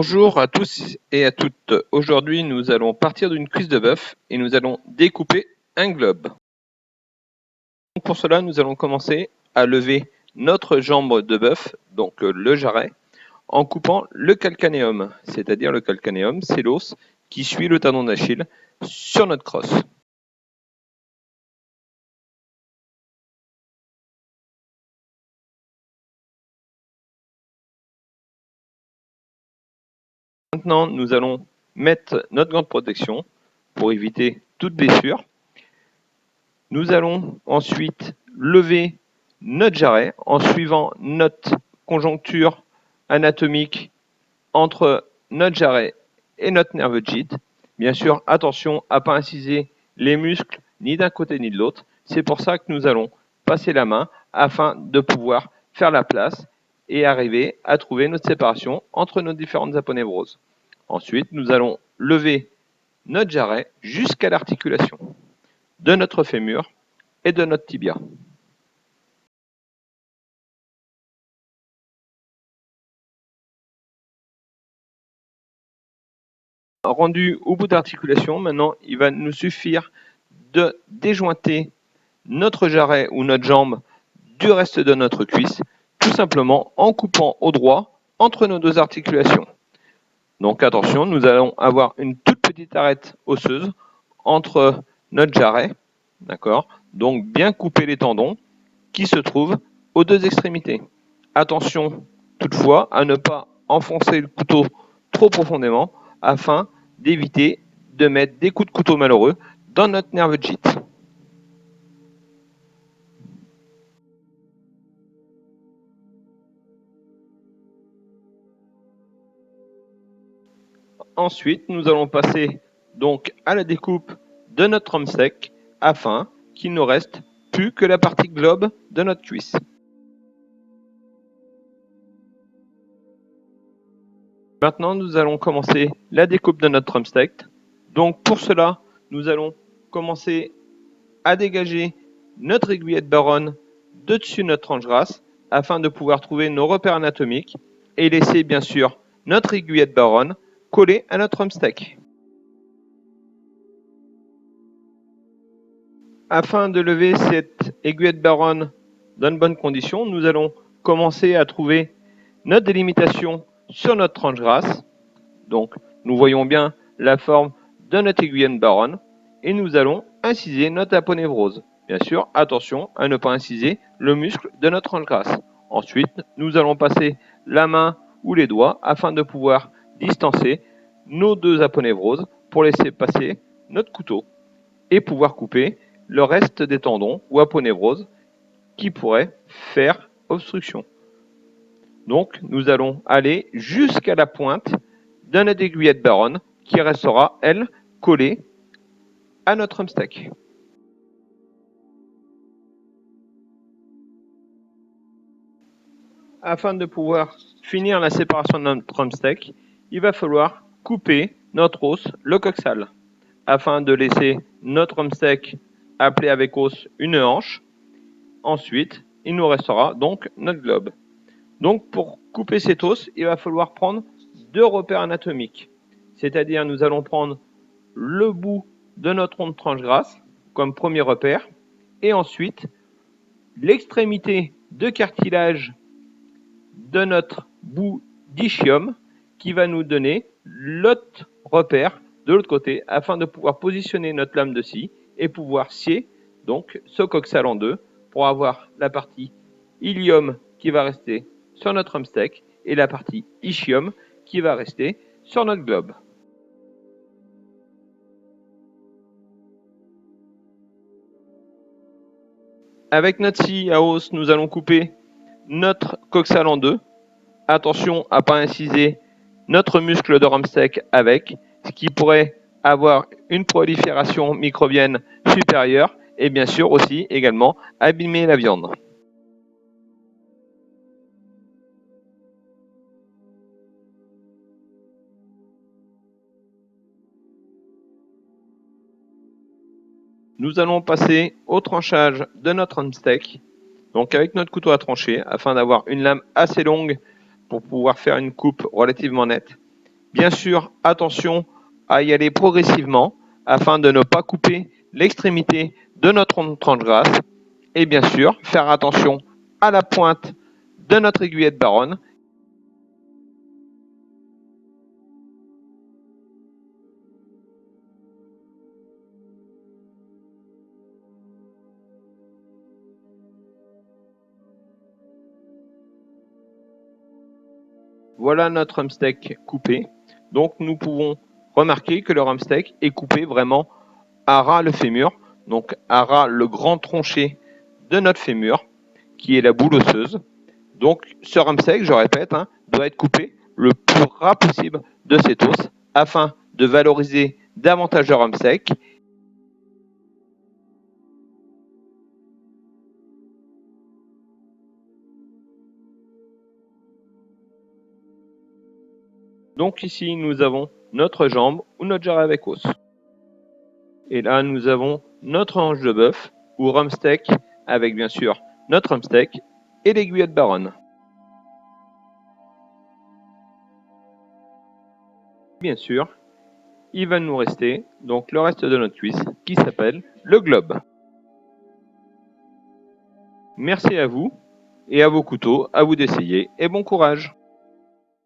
Bonjour à tous et à toutes. Aujourd'hui, nous allons partir d'une cuisse de bœuf et nous allons découper un globe. Pour cela, nous allons commencer à lever notre jambe de bœuf, donc le jarret, en coupant le calcanéum. C'est-à-dire le calcanéum, c'est l'os qui suit le tendon d'Achille sur notre crosse. Maintenant, nous allons mettre notre gant de protection pour éviter toute blessure. Nous allons ensuite lever notre jarret en suivant notre conjoncture anatomique entre notre jarret et notre nerveux de gîte. Bien sûr, attention à ne pas inciser les muscles ni d'un côté ni de l'autre. C'est pour ça que nous allons passer la main afin de pouvoir faire la place et arriver à trouver notre séparation entre nos différentes aponevroses. Ensuite, nous allons lever notre jarret jusqu'à l'articulation de notre fémur et de notre tibia. Rendu au bout d'articulation, maintenant il va nous suffire de déjointer notre jarret ou notre jambe du reste de notre cuisse, tout simplement en coupant au droit entre nos deux articulations. Donc attention, nous allons avoir une toute petite arête osseuse entre notre jarret, d'accord? Donc bien couper les tendons qui se trouvent aux deux extrémités. Attention toutefois à ne pas enfoncer le couteau trop profondément afin d'éviter de mettre des coups de couteau malheureux dans notre nerveux de gîte. Ensuite, nous allons passer donc à la découpe de notre drumstick afin qu'il ne reste plus que la partie globe de notre cuisse. Maintenant, nous allons commencer la découpe de notre drumstick. Donc pour cela, nous allons commencer à dégager notre aiguillette baronne de dessus notre tranche grasse afin de pouvoir trouver nos repères anatomiques et laisser bien sûr notre aiguillette baronne collée à notre drumstick. Afin de lever cette aiguillette baronne dans de bonnes conditions, nous allons commencer à trouver notre délimitation sur notre tranche grasse. Donc nous voyons bien la forme de notre aiguillette baronne et nous allons inciser notre aponévrose. Bien sûr, attention à ne pas inciser le muscle de notre tranche grasse. Ensuite, nous allons passer la main ou les doigts afin de pouvoir distancer nos deux aponévroses pour laisser passer notre couteau et pouvoir couper le reste des tendons ou aponévroses qui pourraient faire obstruction. Donc, nous allons aller jusqu'à la pointe de notre aiguillette baronne qui restera, elle, collée à notre drumstick. Afin de pouvoir finir la séparation de notre drumstick, il va falloir couper notre os, le coxal, afin de laisser notre drumstick appelé avec os une hanche. Ensuite, il nous restera donc notre globe. Donc pour couper cet os, il va falloir prendre deux repères anatomiques. C'est-à-dire nous allons prendre le bout de notre onde tranche grasse comme premier repère et ensuite l'extrémité de cartilage de notre bout d'ischium qui va nous donner l'autre repère de l'autre côté afin de pouvoir positionner notre lame de scie et pouvoir scier donc ce coxal en deux pour avoir la partie ilium qui va rester sur notre drumstick et la partie ischium qui va rester sur notre globe. Avec notre scie à os, nous allons couper notre coxal en deux. Attention à ne pas inciser notre muscle de drumstick avec, ce qui pourrait avoir une prolifération microbienne supérieure et bien sûr aussi également abîmer la viande. Nous allons passer au tranchage de notre drumstick, donc avec notre couteau à trancher afin d'avoir une lame assez longue pour pouvoir faire une coupe relativement nette. Bien sûr, attention à y aller progressivement afin de ne pas couper l'extrémité de notre tranche grasse. Et bien sûr, faire attention à la pointe de notre aiguillette baronne. Voilà notre rumsteak coupé. Donc nous pouvons remarquer que le rumsteak est coupé vraiment à ras le fémur, donc à ras le grand tronché de notre fémur, qui est la boule osseuse. Donc ce rumsteak, je répète, doit être coupé le plus ras possible de cet os afin de valoriser davantage le rumsteak. Donc ici, nous avons notre jambe ou notre jarret avec os. Et là, nous avons notre hanche de bœuf ou rumsteak avec bien sûr notre rumsteak et l'aiguillette baronne. Bien sûr, il va nous rester donc le reste de notre cuisse qui s'appelle le globe. Merci à vous et à vos couteaux, à vous d'essayer et bon courage.